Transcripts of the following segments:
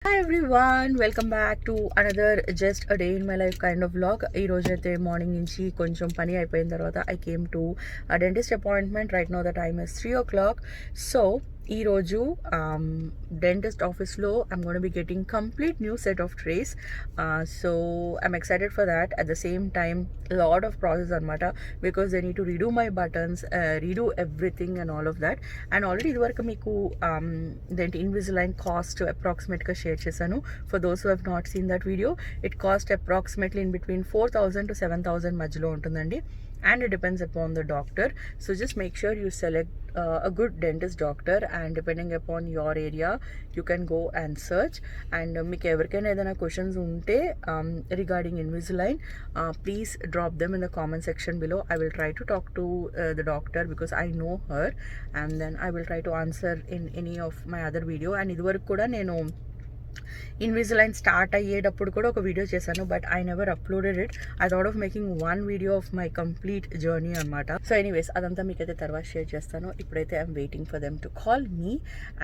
Hi everyone, welcome back to another just a day in my life kind of vlog. ఈ రోజు అయితే morning నుంచి కొంచెం పని అయిపోయిన తర్వాత I came to a dentist appointment. Right now the time is 3 o'clock. So ఈ రోజు డెంటిస్ట్ ఆఫీస్లో I'm gonna be getting complete new set of trays. So I'm excited for that. At the same time lot of process అనమాట, because they need to redo my buttons, redo everything and all of that. And already ఇదివరకు మీకు దేంటి Invisalign cost అప్రాక్సిమేట్గా షేర్ చేశాను. For those who have not seen that video, it cost approximately in between 4,000 to 7,000 మధ్యలో ఉంటుందండి. And it depends upon the doctor, so just make sure you select a good dentist doctor, and depending upon your area you can go and search. And meeku everkaina edana questions unte regarding Invisalign, please drop them in the comment section below. I will try to talk to the doctor because I know her, and then I will try to answer in any of my other video. And iduvaru kuda nenu Invisalign start అయ్యేటప్పుడు కూడా ఒక video చేశాను, but I never uploaded it. I thought of making one video of my complete journey అనమాట. So anyways అదంతా మీకైతే తర్వాత share చేస్తాను. ఇప్పుడైతే I'm waiting for them to call me.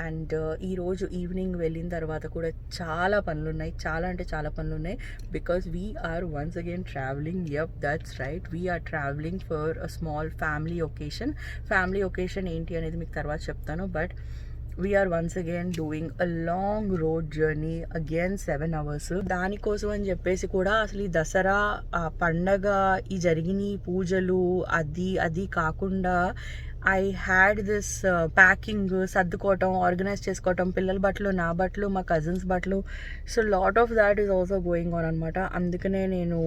And ఈరోజు ఈవినింగ్ వెళ్ళిన తర్వాత కూడా చాలా పనులు ఉన్నాయి, చాలా అంటే చాలా పనులు ఉన్నాయి, because we're once again travelling. Yep, that's right, we're travelling for a small family occasion. Family occasion ఏంటి అనేది మీకు తర్వాత చెప్తాను, but we are once again doing a long road journey, again 7 hours. దానికోసం అని చెప్పేసి కూడా అసలు ఈ దసరా పండగ, ఈ జరిగిన పూజలు అది కాకుండా ఐ హ్యాడ్ దిస్ ప్యాకింగ్, సర్దుకోవటం, ఆర్గనైజ్ చేసుకోవటం, పిల్లల బట్టలు, నా బట్టలు, మా కజిన్స్ బట్టలు. So lot of that is also going on అనమాట. అందుకనే నేను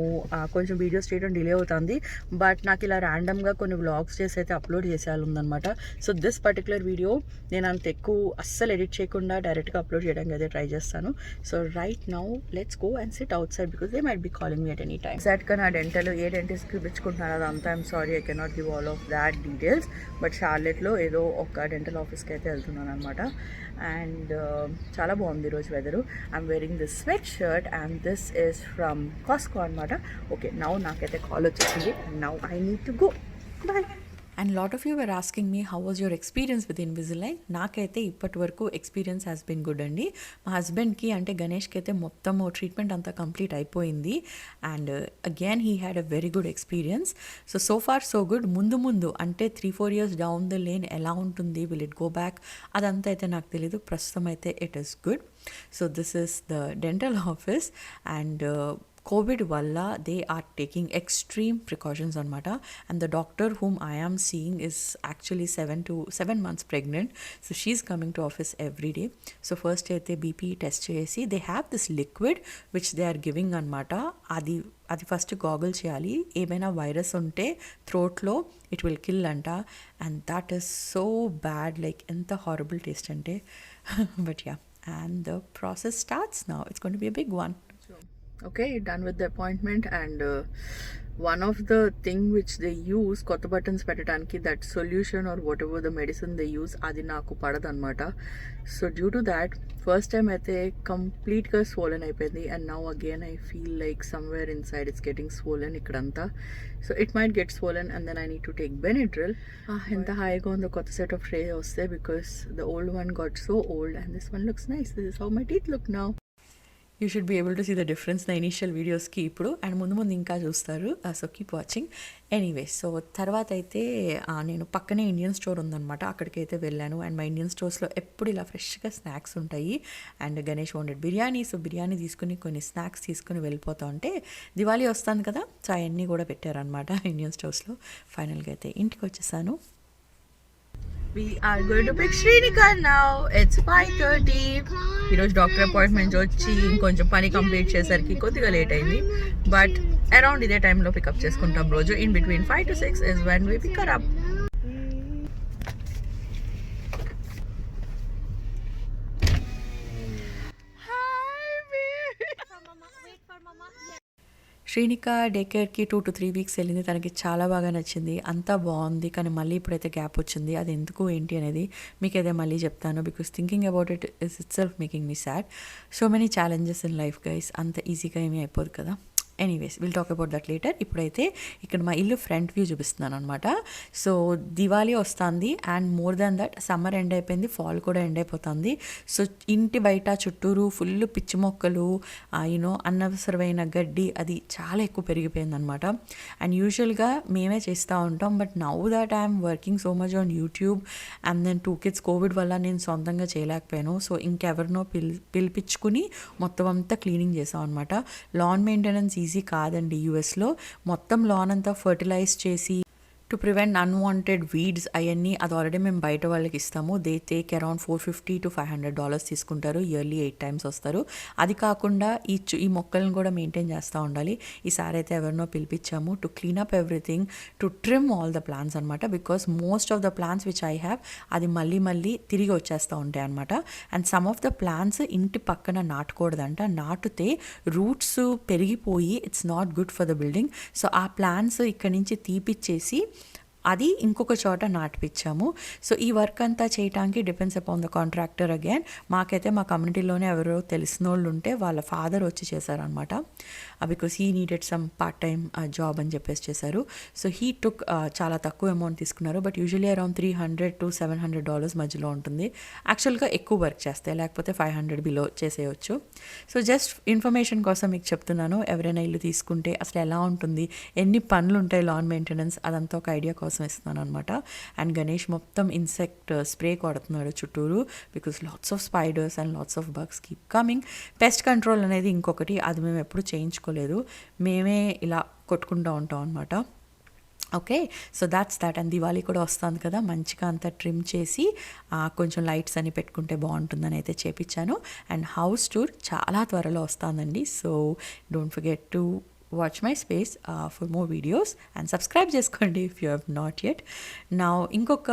కొంచెం వీడియోస్ చేయడం డిలే అవుతుంది, బట్ నాకు ఇలా ర్యాండమ్గా కొన్ని వ్లాగ్స్ చేసి అయితే అప్లోడ్ చేసేయాలి ఉందనమాట. సో దిస్ పర్టికులర్ వీడియో నేను అంత ఎక్కువ అస్సలు ఎడిట్ చేయకుండా డైరెక్ట్గా అప్లోడ్ చేయడానికి అయితే ట్రై చేస్తాను. So right now let's go and sit outside, because they might be calling me at any time. ఎగ్జాక్ట్గా నా డెంటల్ ఏ డెంటిస్ట్కి చూపించుకుంటున్నాను అదంతా I'm sorry, I cannot give all of that details. But షార్లెట్లో ఏదో ఒక dental ఆఫీస్కి అయితే వెళ్తున్నాను అనమాట. అండ్ చాలా బాగుంది ఈరోజు weather. I'm wearing this sweat shirt and this is from Costco అనమాట. ఓకే, నౌ నాకైతే కాల్ వచ్చేసింది. Now I need to go. Bye. And lot of you were asking me how was your experience with Invisalign. నాకైతే ఇప్పటి వరకు experience has been good అండి. మా హస్బెండ్కి అంటే గణేష్కి అయితే మొత్తం ట్రీట్మెంట్ అంతా కంప్లీట్ అయిపోయింది. And again he had a very good experience. So far so good. ముందు అంటే 3-4 years డౌన్ ద లేన్ ఎలా ఉంటుంది, విల్ ఇట్ గో బ్యాక్, అదంతా అయితే నాకు తెలీదు. ప్రస్తుతం అయితే it is good. So this is the dental office. And Covid వల్ల they are taking extreme precautions అనమాట. And the doctor whom I am seeing is actually 7 months pregnant. So she is coming to office every day. So first అయితే BP test చేసి they have this liquid which they are giving అనమాట. అది first gargle చేయాలి. ఏమైనా virus ఉంటే థ్రోట్లో it will kill అంట. And that is so bad, like ఎంత హారబుల్ టేస్ట్ అంటే. But yeah, and the process starts now. It's going to be a big one. Okay, done with the appointment. And one of the thing which they use kotta buttons pettadaniki, that solution or whatever the medicine they use, adi naaku padadanamata. So due to that, first time aithe complete ga swollen అయిపోయింది, and now again I feel like somewhere inside it's getting swollen ikkadanta. So it might get swollen and then I need to take Benadryl. Enta హాయిగా ఉందో కొత్త set of tray వస్తే, because the old one got so old and this one looks nice. This is how my teeth look now. You should be able to see the difference నా initial వీడియోస్కి ఇప్పుడు, and ముందు ఇంకా చూస్తారు. So keep watching. Anyway, so తర్వాత అయితే నేను పక్కనే ఇండియన్ స్టోర్ ఉందన్నమాట, అక్కడికైతే వెళ్ళాను. అండ్ మా ఇండియన్ స్టోర్స్లో ఎప్పుడు ఇలా ఫ్రెష్గా స్నాక్స్ ఉంటాయి. And Ganesh wanted biryani, so biryani తీసుకుని కొన్ని స్నాక్స్ తీసుకుని వెళ్ళిపోతా ఉంటే దివాళీ వస్తుంది కదా, సో అవన్నీ కూడా పెట్టారనమాట ఇండియన్ స్టోర్స్లో. ఫైనల్గా అయితే ఇంటికి వచ్చేసాను. We are going to pick Shrinika now. It's 5:30. ఈరోజు డాక్టర్ అపాయింట్మెంట్ వచ్చి ఇంకొంచెం పని కంప్లీట్ చేసరికి కొద్దిగా లేట్ అయింది, బట్ అరౌండ్ ఇదే టైంలో పికప్ చేసుకుంటాం రోజు. In between 5 to 6 is when we pick her up. Srinika day కేర్కి 2 to 3 weeks వెళ్ళింది. తనకి చాలా బాగా నచ్చింది, అంతా బాగుంది. కానీ మళ్ళీ ఇప్పుడైతే గ్యాప్ వచ్చింది. అది ఎందుకు ఏంటి అనేది మీకైతే మళ్ళీ చెప్తాను, because thinking about it is it self making me sad. So many challenges in life guys. అంత ఈజీగా ఏమీ అయిపోదు కదా. Anyways will talk about that later. ఇప్పుడైతే ఇక్కడ మా ఇల్లు ఫ్రంట్ వ్యూ చూపిస్తున్నాను అనమాట. సో దివాళీ వస్తుంది and more than that summer end అయిపోయింది, ఫాల్ కూడా ఎండ్ అయిపోతుంది. సో ఇంటి బయట చుట్టూరు ఫుల్ పిచ్చి మొక్కలు, అనవసరమైన గడ్డి అది చాలా ఎక్కువ పెరిగిపోయింది అనమాట. అండ్ యూజువల్గా మేమే చేస్తూ ఉంటాం, but now that I'm working so much on YouTube and then 2 kids కోవిడ్ వల్ల నేను సొంతంగా చేయలేకపోయాను. సో ఇంకెవరినో పిలిపించుకుని మొత్తం అంతా క్లీనింగ్ చేసాం అనమాట. లాన్ మెయింటెనెన్స్ ఈజీ కాదండి యూఎస్లో. మొత్తం లాన్ అంతా ఫర్టిలైజ్ చేసి టు ప్రివెంట్ అన్వాంటెడ్ వీడ్స్ అవన్నీ అది ఆల్రెడీ మేము బయట వాళ్ళకి ఇస్తాము. దే టేక్ అరౌండ్ $450 to $500 తీసుకుంటారు. ఇయర్లీ 8 times వస్తారు. అది కాకుండా ఈ మొక్కలను కూడా మెయింటైన్ చేస్తూ ఉండాలి. ఈసారి అయితే ఎవరినో పిలిపించాము to clean up everything, to trim all the plants అనమాట. Because most of the plants which I have అది మళ్ళీ తిరిగి వచ్చేస్తూ ఉంటాయి అనమాట. And some of the plants ఇంటి పక్కన నాటకూడదంట. నాటితే రూట్స్ పెరిగిపోయి it's not good for the building. So ఆ ప్లాంట్స్ ఇక్కడ నుంచి తీపిచ్చేసి అది ఇంకొక చోట నాటిపించాము. సో ఈ వర్క్ అంతా చేయడానికి depends upon the contractor again. మాకైతే మా కమ్యూనిటీలోనే ఎవరో తెలిసిన వాళ్ళు ఉంటే వాళ్ళ ఫాదర్ వచ్చి చేశారనమాట. Because he needed some part time job అని చెప్పేసి చేశారు. సో హీ టుక్ చాలా తక్కువ అమౌంట్ తీసుకున్నారు, బట్ యూజువలీ అరౌండ్ $300 to $700 మధ్యలో ఉంటుంది. యాక్చువల్గా ఎక్కువ వర్క్ చేస్తే, లేకపోతే 500 బిలో చేసేయచ్చు. సో జస్ట్ ఇన్ఫర్మేషన్ కోసం మీకు చెప్తున్నాను. ఎవరైనా ఇల్లు తీసుకుంటే అసలు ఎలా ఉంటుంది, ఎన్ని పనులు ఉంటాయి లాన్ మెయింటెనెన్స్, అదంతా ఒక ఐడియా కోసం ఇస్తున్నాను అనమాట. అండ్ గణేష్ మొత్తం ఇన్సెక్ట్ స్ప్రే కొడుతున్నాడు చుట్టూరు, because lots of spiders and lots of bugs keep coming. Pest control అనేది ఇంకొకటి, అది మేము ఎప్పుడు చేయించుకోలేదు, మేమే ఇలా కొట్టుకుంటూ ఉంటాం అనమాట. Okay, so that's that. And Diwali కూడా వస్తుంది కదా, మంచిగా అంతా ట్రిమ్ చేసి కొంచెం లైట్స్ అని పెట్టుకుంటే బాగుంటుందని అయితే చేపించాను. అండ్ హౌస్ టూర్ చాలా త్వరలో వస్తుందండి. So don't forget to watch my space for more videos and subscribe చేసుకోండి if you have not yet. Now ఇంకొక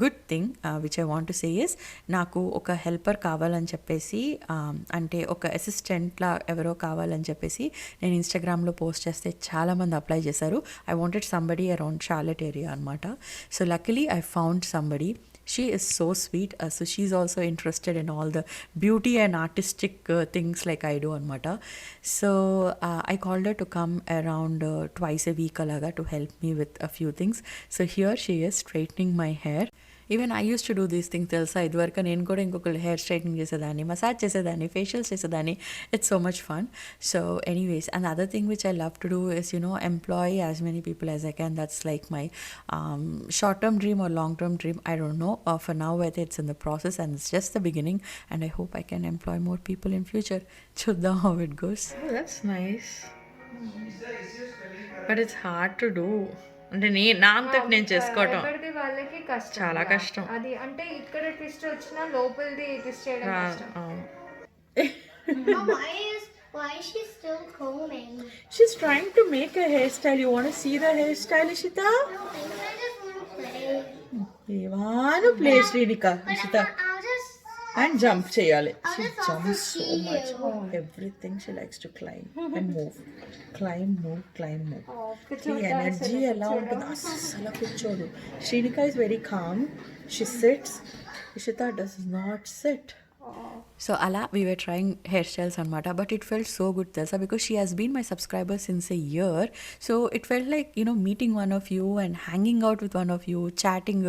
good thing which I want to say is, నాకు ఒక హెల్పర్ కావాలని చెప్పేసి, అంటే ఒక అసిస్టెంట్లా ఎవరో కావాలని చెప్పేసి నేను ఇన్స్టాగ్రామ్లో పోస్ట్ చేస్తే చాలామంది అప్లై చేశారు. I wanted somebody around Charlotte area అనమాట. So luckily I found somebody. She is so sweet. So she's also interested in all the beauty and artistic things like I do anamata. So I called her to come around twice a week alaga to help me with a few things. So here she is straightening my hair. Even I use to do these things తెలుసా. ఇదివరకు నేను కూడా ఇంకొకరు hair straightening చేసేదాన్ని, massage చేసేదాన్ని, facials చేసేదాన్ని. It's so much fun. So anyways, and other thing which I love to do is employ as many people as I can. That's like my short term dream or long term dream, I don't know. For now అయితే it's in the process and it's just the beginning, and I hope I can employ more people in future. చూద్దాం how it goes. That's nice, but it's hard to do. అంటే నా అంతటి నేను చేసుకోవటం వాళ్ళకి కష్టం, చాలా కష్టం. అది అంటే ఇక్కడ ట్విస్ట్ వచ్చినా లోపలిది ట్విస్ట్ చేయడం కష్టం. Why is she still combing? She's trying to make a hairstyle. You want to see the hairstyle, Ishita? No, I just want to play. You want to play, Srinika, Ishita? I'll just And jump cheyali. I'll She just also jumps so see much. you. Everything she likes to climb and move. Climb, move, climb, move. ఈ కూర్చోవడం energy అసలు ఎలా ఉంటుంది, అస్సలు కూర్చోదు. Srinika is very calm. She sits. Ishita does not sit. So ala we were trying hairstyles anamata, but it felt so good telsa, because she has been my subscriber since a year. So it felt like meeting one of you and hanging out with one of you, chatting,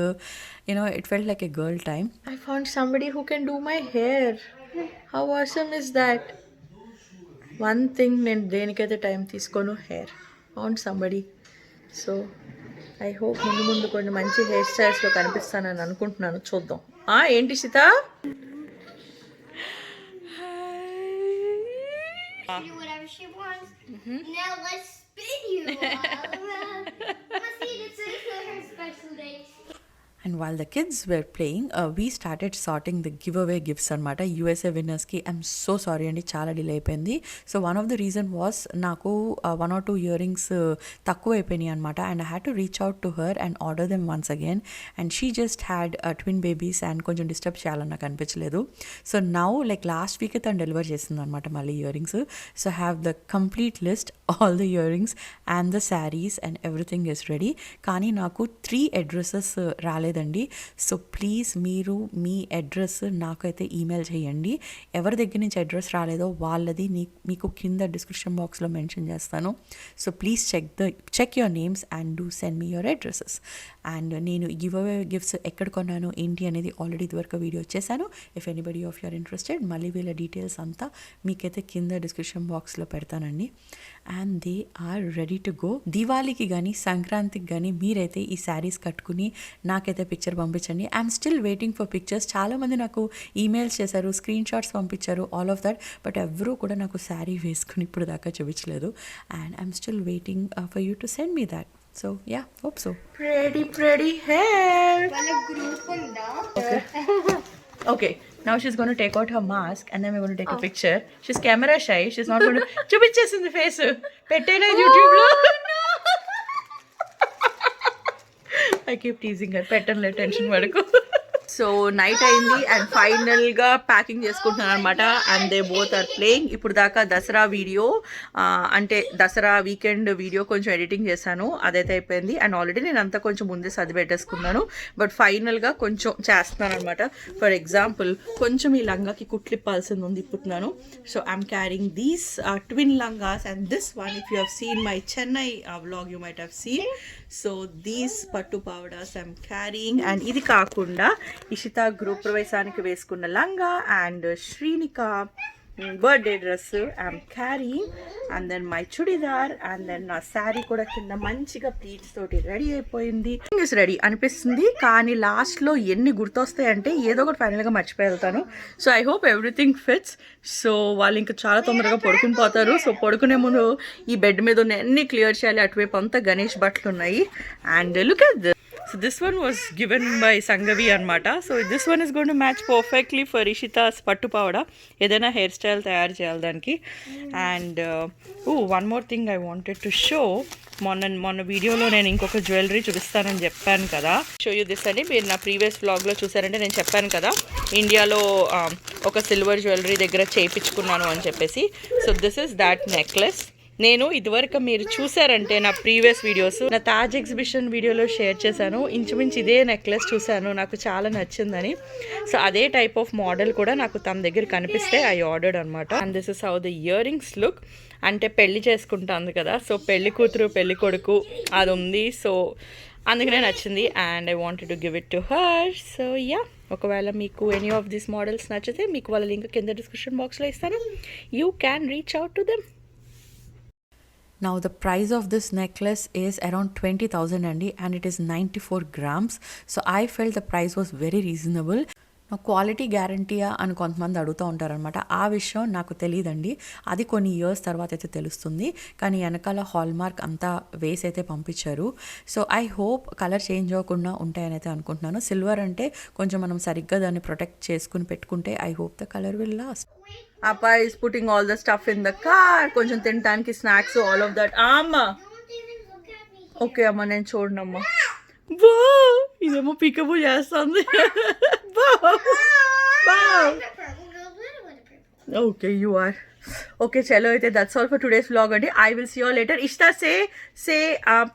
it felt like a girl time. I found somebody who can do my hair. How awesome is that? One thing నేను దేనికైతే time తీసుకోను, hair. Found somebody. So I hope ముందు కొన్ని మంచి hair స్టైల్స్లో కనిపిస్తానని అనుకుంటున్నాను. చూద్దాం. ఏంటి Sita? She do whatever she wants. Now let's spin you. Let's see, it's her special day. And while the kids were playing, we started sorting the giveaway gifts anamata. USA winners ki I'm so sorry andi, chaala delay అయిపోయింది. So one of the reason was నాకు 1 or 2 earrings తక్కువ అయిపోయినాయి అనమాట, and I had to reach out to her and order them once again, and she just had twin babies and కొంచెం disturb చేయాలని నాకు అనిపించలేదు. So now like last week తను deliver చేసింది అనమాట మళ్ళీ earrings. So have the complete list, all the earrings and the saris and everything is ready. కానీ నాకు 3 అడ్రసెస్ రాలేదు రాలేదండి. సో ప్లీజ్ మీరు మీ అడ్రస్ నాకైతే ఈమెయిల్ చేయండి. ఎవరి దగ్గర నుంచి అడ్రస్ రాలేదో వాళ్ళది మీకు కింద డిస్క్రిప్షన్ బాక్స్లో మెన్షన్ చేస్తాను. So please check your names and do send me your addresses. And నేను గివ్ అవే గిఫ్ట్స్ ఎక్కడ కొన్నాను ఏంటి అనేది ఆల్రెడీ ఇదివరకు వీడియో వచ్చేసాను. If anybody of you're interested మళ్ళీ వీళ్ళ డీటెయిల్స్ అంతా మీకైతే కింద డిస్క్రిప్షన్ బాక్స్లో పెడతానండి. And they are ready to go. దీవాళికి కానీ సంక్రాంతికి కానీ మీరైతే ఈ శారీస్ కట్టుకుని నాకైతే పిక్చర్ పంపించండి. I'm still waiting for pictures. చాలామంది నాకు ఈమెయిల్స్ చేశారు, స్క్రీన్ షాట్స్ పంపించారు, ఆల్ ఆఫ్ దట్. బట్ ఎవరూ కూడా నాకు శారీ వేసుకుని ఇప్పుడు దాకా చూపించలేదు. And I'm still waiting for you to send me that. So yeah, hope so. Pretty hair. వాళ్ళ గ్రూప్ ఉందా? Okay, now she's going to take out her mask and then we're going to take a picture. She's camera shy. She's not going to చూపించేసింది face. పెట్టేలే YouTube లో. I keep teasing her. పెట్టనులే, tension పడకు. So night అయింది and ఫైనల్గా packing చేసుకుంటున్నాను అనమాట. And they both are playing. ఇప్పుడు దాకా దసరా వీడియో అంటే దసరా వీకెండ్ వీడియో కొంచెం ఎడిటింగ్ చేశాను, అదైతే అయిపోయింది. అండ్ ఆల్రెడీ నేను అంతా కొంచెం ముందే చదివి పెట్టేసుకున్నాను. బట్ ఫైనల్గా కొంచెం చేస్తున్నాను అనమాట. ఫర్ ఎగ్జాంపుల్ కొంచెం ఈ లంగాకి కుట్లిప్పాల్సింది ఉంది, ఇప్పుతున్నాను. So I'm carrying these twin langas and this one if you have seen my Chennai vlog you might have seen. So these pattu pavadas I'm carrying. And ఇది కాకుండా ఇషిత గృహ ప్రవేశానికి వేసుకున్న లంగా and Srinika birthday dress I'm carrying. And then my churidar and then నా శారీ కూడా కింద మంచిగా ప్లీట్స్ తోటి రెడీ అయిపోయింది. రెడీ అనిపిస్తుంది కానీ లాస్ట్లో ఎన్ని గుర్తొస్తాయంటే ఏదో ఒకటి ఫైనల్గా మర్చిపోయి వెళ్తాను. So I hope everything fits. So వాళ్ళు ఇంకా చాలా తొందరగా పడుకుని పోతారు. సో పడుకునే ముందు ఈ బెడ్ మీద ఉన్న అన్ని క్లియర్ చేయాలి. అటువైపు అంతా గణేష్ బట్టలు ఉన్నాయి. And look at this. So this one was given by Sangavi anamata. So this one is going to match perfectly for Ishita's pattu pavada. Edaina hair style tayar cheyali daniki. And one more thing I wanted to show. మొన్న వీడియోలో నేను ఇంకొక jewellery చూపిస్తానని చెప్పాను కదా. Show you this అని మీరు నా ప్రీవియస్ వ్లాగ్లో చూసారంటే నేను చెప్పాను కదా ఇండియాలో ఒక సిల్వర్ జ్యువెలరీ దగ్గర చేయించుకున్నాను అని చెప్పేసి. So this is that necklace. నేను ఇదివరకు మీరు చూసారంటే నా ప్రీవియస్ వీడియోస్ నా తాజ్ ఎగ్జిబిషన్ వీడియోలో షేర్ చేశాను. ఇంచుమించు ఇదే నెక్లెస్ చూశాను, నాకు చాలా నచ్చిందని. సో అదే టైప్ ఆఫ్ మోడల్ కూడా నాకు తన దగ్గర కనిపిస్తే ఐ ఆర్డర్డ్ అనమాట. And this is how the ear rings look. అంటే పెళ్లి చేసుకుంటాను కదా, సో పెళ్లి కూతురు పెళ్లి కొడుకు అది ఉంది. సో అందుకనే నచ్చింది and I wanted to give it to her. So yeah, ఒకవేళ మీకు ఎనీ ఆఫ్ దీస్ మోడల్స్ నచ్చితే మీకు వాళ్ళ లింక్ కింద డిస్క్రిప్షన్ బాక్స్లో ఇస్తాను. You can reach out to them. Now the price of this necklace is around 20,000 and it is 94 grams. So I felt the price was very reasonable. నా quality గ్యారంటీయా అని కొంతమంది అడుగుతూ ఉంటారనమాట. ఆ విషయం నాకు తెలియదండి, అది కొన్ని ఇయర్స్ తర్వాత అయితే తెలుస్తుంది. కానీ వెనకాల హాల్మార్క్ అంతా వేసి అయితే పంపించారు. So I hope colour change అవ్వకుండా ఉంటాయని అయితే అనుకుంటున్నాను. సిల్వర్ అంటే కొంచెం మనం సరిగ్గా దాన్ని ప్రొటెక్ట్ చేసుకుని పెట్టుకుంటే I hope the colour will last. Appa is putting all the stuff in the car. కొంచెం తినడానికి స్నాక్స్ ఆల్ ఆఫ్ దట్. అమ్మా ఓకే అమ్మా, నేను చూడనమ్మా. బా ఇదేమో పికబు చేస్తుంది. Okay, you are. Okay, chalo, that's all for today's vlog. I will see you all later. Ishita, say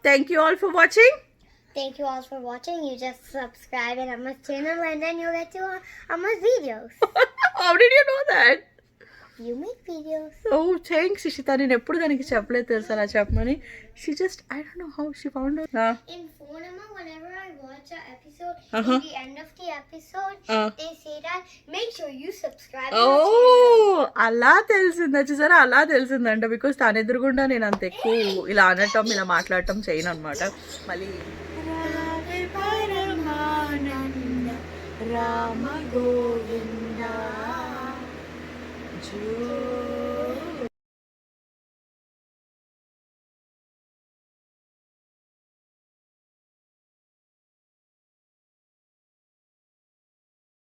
thank you all for watching. Thank you all for watching. You just subscribe at Amma's channel and then you'll get to Amma's videos. How did you know that? You make videos. Oh, thanks, Ishita. నేను ఎప్పుడు దానికి చెప్పలేదు తెలుసా అలా చెప్పమని. She just, I don't know how she found out. In phone, Amma, whenever I watch an episode, at the end of the episode, they say that make sure you subscribe. Oh, అలా తెలిసిందా? చూసారా, అలా తెలిసిందంట. Because తన ఎదురుగుండా నేను అంత ఎక్కువ ఇలా అనటం ఇలా మాట్లాడటం చేయను అనమాట. మళ్ళీ రామ గోవింద జో